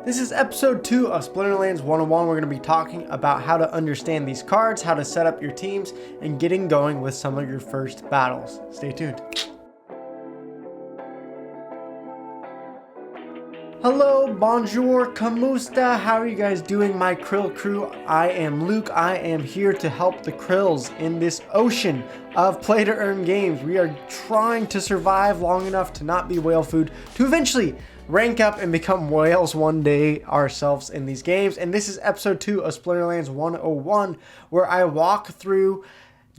This is episode 2 of Splinterlands 101. We're going to be talking about how to understand these cards, how to set up your teams, and getting going with some of your first battles. Stay tuned. Hello, bonjour, kamusta, how are you guys doing, my krill crew? I am Luke. I am here to help the krills in this ocean of play to earn games. We are trying to survive long enough to not be whale food, to eventually rank up and become whales one day ourselves in these games. And this is episode 2 of Splinterlands 101, where I walk through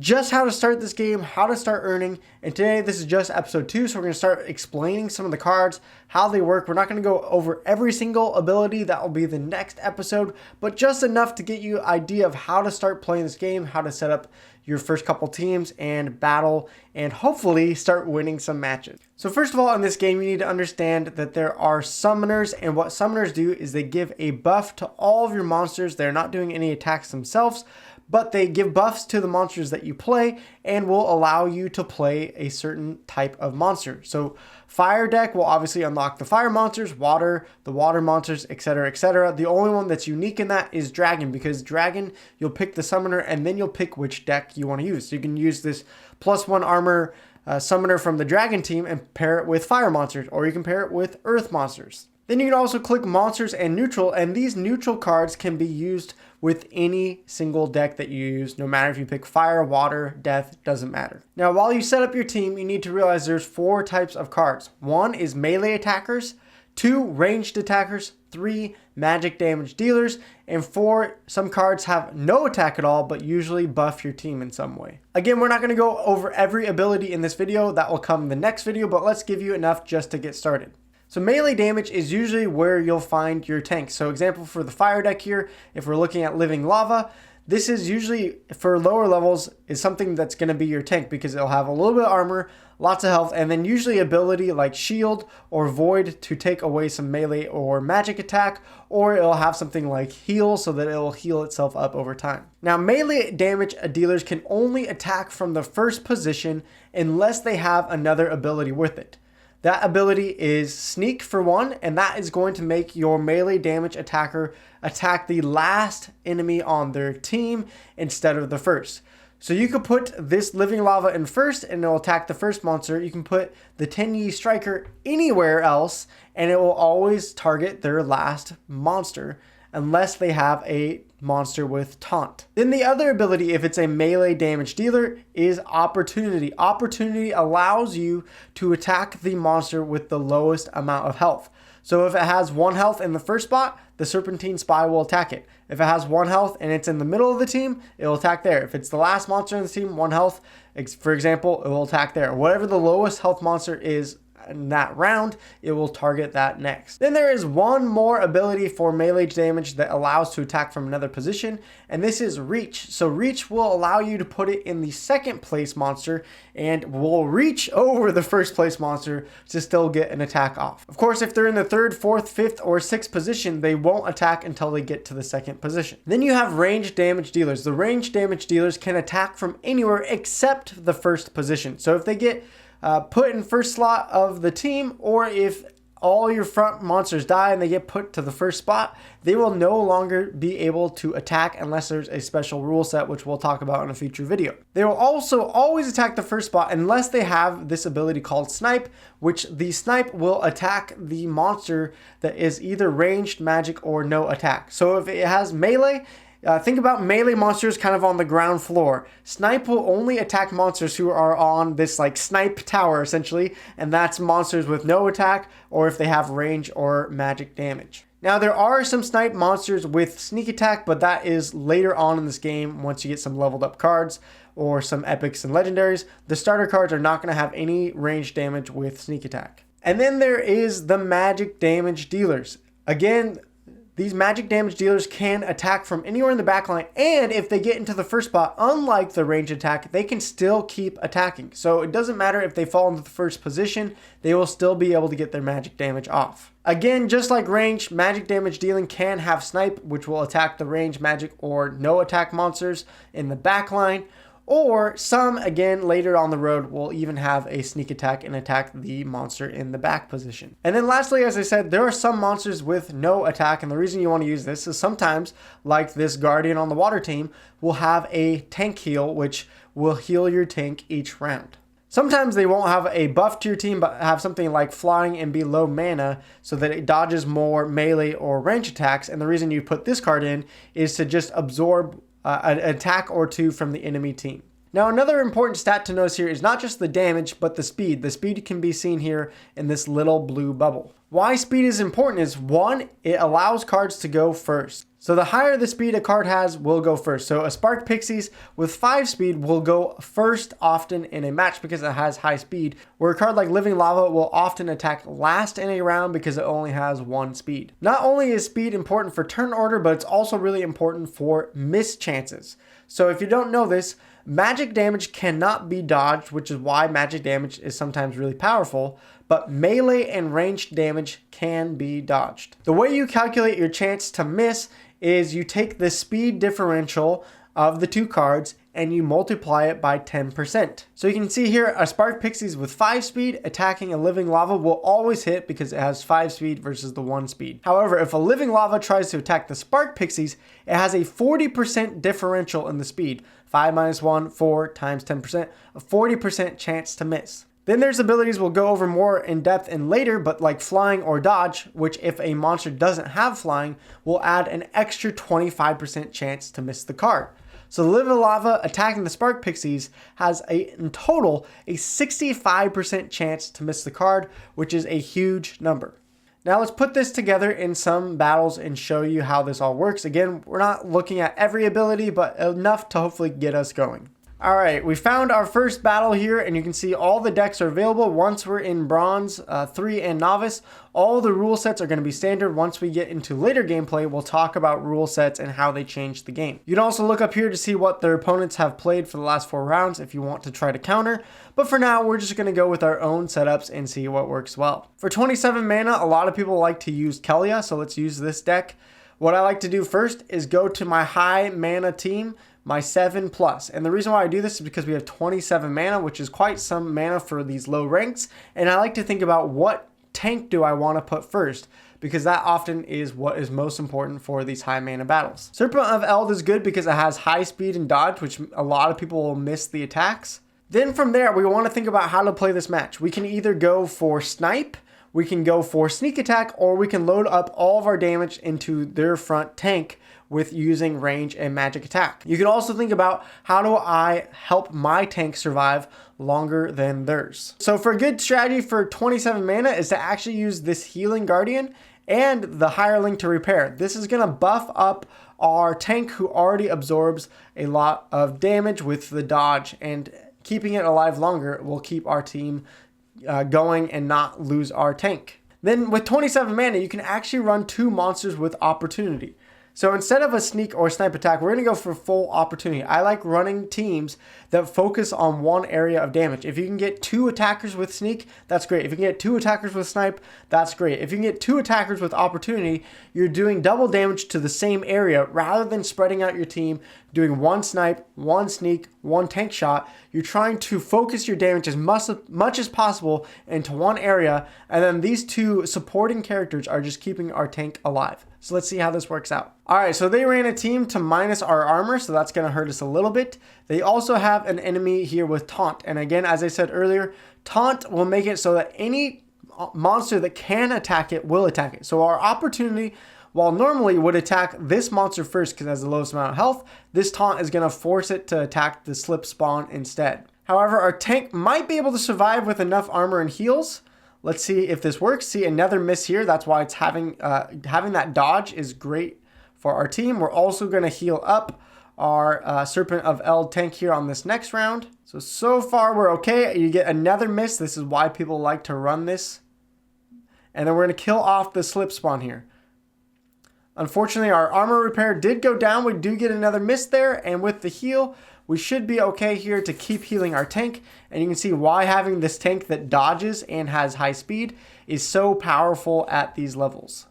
just how to start this game, how to start earning. And today, this is just episode 2, so we're going to start explaining some of the cards, how they work. We're not going to go over every single ability. That will be the next episode, but just enough to get you an idea of how to start playing this game, how to set up your first couple teams and battle, and hopefully start winning some matches. So first of all, in this game, you need to understand that there are summoners, and what summoners do is they give a buff to all of your monsters. They're not doing any attacks themselves, but they give buffs to the monsters that you play and will allow you to play a certain type of monster. So fire deck will obviously unlock the fire monsters, water, the water monsters, etc., etc. The only one that's unique in that is dragon, because dragon, you'll pick the summoner and then you'll pick which deck you want to use. So you can use this +1 armor summoner from the dragon team and pair it with fire monsters, or you can pair it with earth monsters. Then you can also click monsters and neutral, and these neutral cards can be used with any single deck that you use, no matter if you pick fire, water, death, doesn't matter. Now, while you set up your team, you need to realize there's 4 types of cards. 1 is melee attackers, 2 ranged attackers, 3 magic damage dealers, and 4, some cards have no attack at all, but usually buff your team in some way. Again, we're not going to go over every ability in this video. That will come in the next video, but let's give you enough just to get started. So melee damage is usually where you'll find your tanks. So example for the fire deck here, if we're looking at living lava, this is usually for lower levels is something that's going to be your tank, because it'll have a little bit of armor, lots of health, and then usually ability like shield or void to take away some melee or magic attack, or it'll have something like heal so that it'll heal itself up over time. Now, melee damage dealers can only attack from the first position unless they have another ability with it. That ability is sneak for 1, and that is going to make your melee damage attacker attack the last enemy on their team instead of the first. So you could put this living lava in first and it'll attack the first monster. You can put the 10 striker anywhere else and it will always target their last monster unless they have a monster with taunt. Then the other ability, if it's a melee damage dealer, is opportunity. Opportunity allows you to attack the monster with the lowest amount of health. So if it has 1 health in the first spot, the Serpentine Spy will attack it. If it has 1 health and it's in the middle of the team, it will attack there. If it's the last monster in the team, 1 health, for example, it will attack there. Whatever the lowest health monster is in that round, it will target that next. Then there is one more ability for melee damage that allows to attack from another position, and this is reach. So reach will allow you to put it in the second place monster and will reach over the first place monster to still get an attack off. Of course, if they're in the 3rd, 4th, 5th, or 6th position, they won't attack until they get to the second position. Then you have ranged damage dealers. The ranged damage dealers can attack from anywhere except the first position. So if they get put in first slot of the team, or if all your front monsters die and they get put to the first spot, they will no longer be able to attack unless there's a special rule set, which we'll talk about in a future video. They will also always attack the first spot unless they have this ability called snipe, which the snipe will attack the monster that is either ranged, magic, or no attack. So if it has melee, think about melee monsters kind of on the ground floor. Snipe will only attack monsters who are on this like snipe tower essentially, and that's monsters with no attack or if they have range or magic damage. Now there are some snipe monsters with sneak attack, but that is later on in this game once you get some leveled up cards or some epics and legendaries. The starter cards are not going to have any range damage with sneak attack. And then there is the magic damage dealers. Again, these magic damage dealers can attack from anywhere in the backline, and if they get into the first spot, unlike the range attack, they can still keep attacking. So it doesn't matter if they fall into the first position, they will still be able to get their magic damage off. Again, just like range, magic damage dealing can have snipe, which will attack the range, magic, or no attack monsters in the backline, or some, again, later on the road will even have a sneak attack and attack the monster in the back position. And then lastly, as I said, there are some monsters with no attack, and the reason you want to use this is sometimes, like this Guardian on the water team, will have a tank heal, which will heal your tank each round. Sometimes they won't have a buff to your team, but have something like flying and be low mana so that it dodges more melee or range attacks. And the reason you put this card in is to just absorb an attack or two from the enemy team. Now, another important stat to notice here is not just the damage, but the speed. The speed can be seen here in this little blue bubble. Why speed is important is, one, it allows cards to go first. So the higher the speed a card has will go first. So a Spark Pixies with 5 speed will go first often in a match because it has high speed, where a card like Living Lava will often attack last in a round because it only has 1 speed. Not only is speed important for turn order, but it's also really important for miss chances. So if you don't know this, magic damage cannot be dodged, which is why magic damage is sometimes really powerful, but melee and ranged damage can be dodged. The way you calculate your chance to miss is you take the speed differential of the 2 cards and you multiply it by 10%. So you can see here a Spark Pixies with 5 speed attacking a Living Lava will always hit because it has 5 speed versus the 1 speed. However, if a Living Lava tries to attack the Spark Pixies, it has a 40% differential in the speed. 5 minus 1, 4 times 10%, a 40% chance to miss. Then there's abilities we'll go over more in depth and later, but like flying or dodge, which if a monster doesn't have flying, will add an extra 25% chance to miss the card. So the Living Lava attacking the Spark Pixies has in total a 65% chance to miss the card, which is a huge number. Now let's put this together in some battles and show you how this all works. Again, we're not looking at every ability, but enough to hopefully get us going. All right, we found our first battle here, and you can see all the decks are available. Once we're in Bronze 3 and Novice, all the rule sets are going to be standard. Once we get into later gameplay, we'll talk about rule sets and how they change the game. You can also look up here to see what their opponents have played for the last 4 rounds if you want to try to counter. But for now, we're just going to go with our own setups and see what works well. For 27 mana, a lot of people like to use Kelia, so let's use this deck. What I like to do first is go to my high mana team, my 7+. And the reason why I do this is because we have 27 mana, which is quite some mana for these low ranks. And I like to think about what tank do I want to put first, because that often is what is most important for these high mana battles. Serpent of Eld is good because it has high speed and dodge, which a lot of people will miss the attacks. Then from there, we want to think about how to play this match. We can either go for snipe, we can go for sneak attack, or we can load up all of our damage into their front tank with using range and magic attack. You can also think about, how do I help my tank survive longer than theirs? So for a good strategy for 27 mana is to actually use this Healing Guardian and the Hireling to repair. This is gonna buff up our tank who already absorbs a lot of damage with the dodge, and keeping it alive longer will keep our team going and not lose our tank. Then with 27 mana, you can actually run 2 monsters with opportunity. So instead of a sneak or snipe attack, we're going to go for full opportunity. I like running teams that focus on one area of damage. If you can get 2 attackers with sneak, that's great. If you can get 2 attackers with snipe, that's great. If you can get 2 attackers with opportunity, you're doing double damage to the same area rather than spreading out your team, doing 1 snipe, 1 sneak, 1 tank shot. You're trying to focus your damage as much as possible into one area, and then these 2 supporting characters are just keeping our tank alive. So let's see how this works out. All right, so they ran a team to minus our armor, so that's going to hurt us a little bit. They also have an enemy here with taunt. And again, as I said earlier, taunt will make it so that any monster that can attack it will attack it. So our opportunity, while normally would attack this monster first because it has the lowest amount of health, this taunt is going to force it to attack the slip spawn instead. However, our tank might be able to survive with enough armor and heals. Let's see if this works. See, another miss here. That's why it's having that dodge is great for our team. We're also going to heal up our Serpent of Eld tank here on this next round. So far we're okay. You get another miss. This is why people like to run this. And then we're going to kill off the slip spawn here. Unfortunately, our armor repair did go down. We do get another miss there. And with the heal, we should be okay here to keep healing our tank. And you can see why having this tank that dodges and has high speed is so powerful at these levels.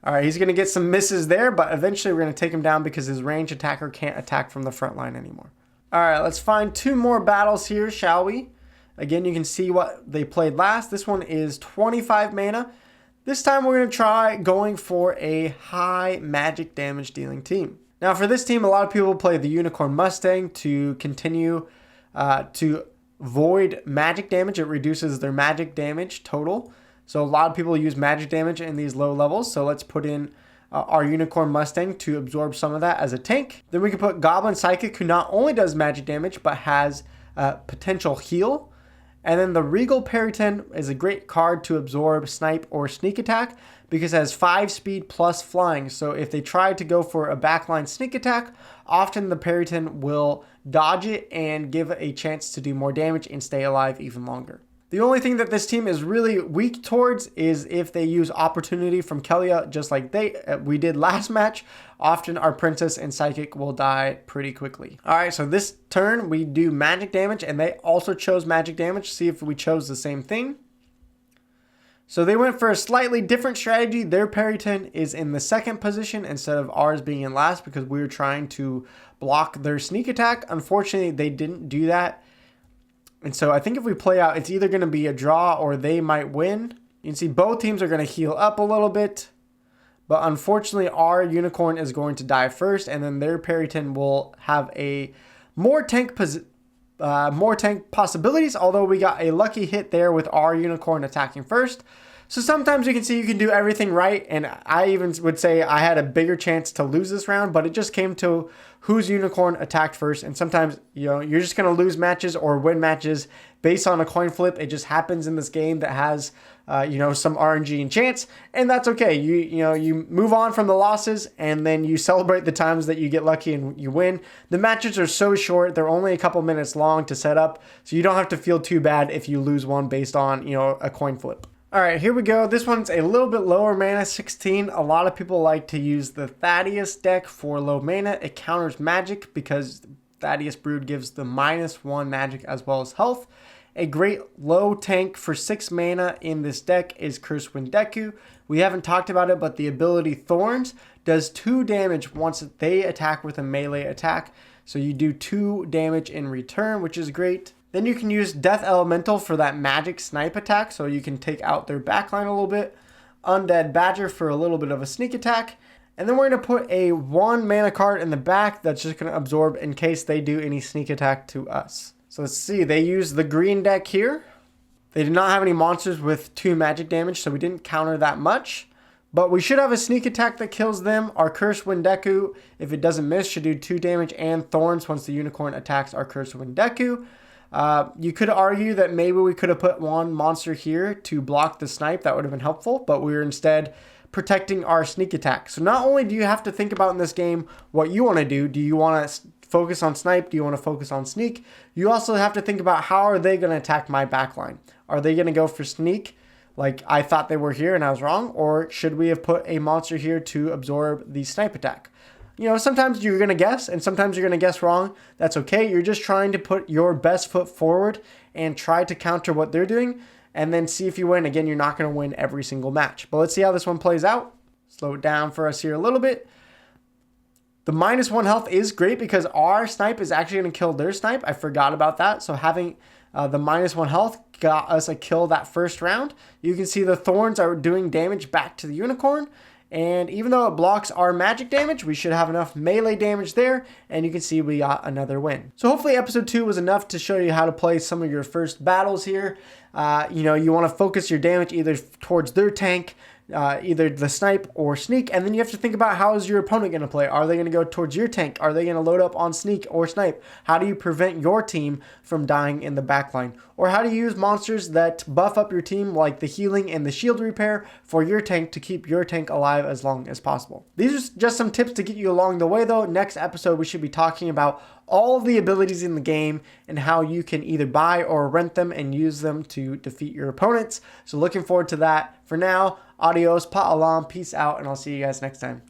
All right, he's going to get some misses there, but eventually we're going to take him down because his range attacker can't attack from the front line anymore. All right, let's find 2 more battles here, shall we? Again, you can see what they played last. This one is 25 mana. This time we're going to try going for a high magic damage dealing team. Now for this team, a lot of people play the Unicorn Mustang to continue to void magic damage. It reduces their magic damage total. So a lot of people use magic damage in these low levels. So let's put in our Unicorn Mustang to absorb some of that as a tank. Then we can put Goblin Psychic, who not only does magic damage, but has potential heal. And then the Regal Periton is a great card to absorb snipe or sneak attack because it has 5 speed plus flying. So if they try to go for a backline sneak attack, often the Periton will dodge it and give a chance to do more damage and stay alive even longer. The only thing that this team is really weak towards is if they use opportunity from Kelia, just like we did last match. Often our Princess and Psychic will die pretty quickly. All right, so this turn we do magic damage, and they also chose magic damage. See if we chose the same thing. So they went for a slightly different strategy. Their Periton is in the 2nd position instead of ours being in last because we were trying to block their sneak attack. Unfortunately, they didn't do that. And so I think if we play out, it's either going to be a draw or they might win. You can see both teams are going to heal up a little bit. But unfortunately, our Unicorn is going to die first. And then their Periton will have a more tank possibilities. Although we got a lucky hit there with our Unicorn attacking first. So sometimes you can see you can do everything right. And I even would say I had a bigger chance to lose this round. But it just came to whose Unicorn attacked first. And sometimes, you're just going to lose matches or win matches based on a coin flip. It just happens in this game that has, some RNG and chance. And that's okay. You move on from the losses and then you celebrate the times that you get lucky and you win. The matches are so short. They're only a couple minutes long to set up. So you don't have to feel too bad if you lose one based on, a coin flip. All right, here we go. This one's a little bit lower mana, 16. A lot of people like to use the Thaddeus deck for low mana. It counters magic because Thaddeus Brood gives the -1 magic as well as health. A great low tank for 6 mana in this deck is Curse Wind Deku. We haven't talked about it, but the ability Thorns does 2 damage once they attack with a melee attack. So you do 2 damage in return, which is great. Then you can use Death Elemental for that magic snipe attack, so you can take out their backline a little bit. Undead Badger for a little bit of a sneak attack. And then we're going to put a 1 mana card in the back that's just going to absorb in case they do any sneak attack to us. So let's see, they use the green deck here. They did not have any monsters with 2 magic damage, so we didn't counter that much. But we should have a sneak attack that kills them. Our Curse Wind Deku, if it doesn't miss, should do 2 damage and Thorns once the Unicorn attacks our Curse Wind Deku. You could argue that maybe we could have put 1 monster here to block the snipe. That would have been helpful, but we were instead protecting our sneak attack. So not only do you have to think about in this game what you want to do. Do you want to focus on snipe? Do you want to focus on sneak? You also have to think about how are they going to attack my backline? Are they going to go for sneak like I thought they were here and I was wrong? Or should we have put a monster here to absorb the snipe attack? Sometimes you're going to guess and sometimes you're going to guess wrong. That's okay. You're just trying to put your best foot forward and try to counter what they're doing and then see if you win. Again, you're not going to win every single match. But let's see how this one plays out. Slow it down for us here a little bit. The -1 health is great because our snipe is actually going to kill their snipe. I forgot about that. So having the -1 health got us a kill that first round. You can see the Thorns are doing damage back to the Unicorn. And even though it blocks our magic damage, we should have enough melee damage there. And you can see we got another win. So hopefully episode 2 was enough to show you how to play some of your first battles here. You want to focus your damage either towards their tank, either the snipe or sneak, and then you have to think about how is your opponent going to play. Are they going to go towards your tank? Are they going to load up on sneak or snipe? How do you prevent your team from dying in the backline? Or how do you use monsters that buff up your team like the healing and the shield repair for your tank to keep your tank alive as long as possible? These are just some tips to get you along the way though. Next episode we should be talking about all of the abilities in the game and how you can either buy or rent them and use them to defeat your opponents. So looking forward to that. For now, adios, pa'alam, peace out, and I'll see you guys next time.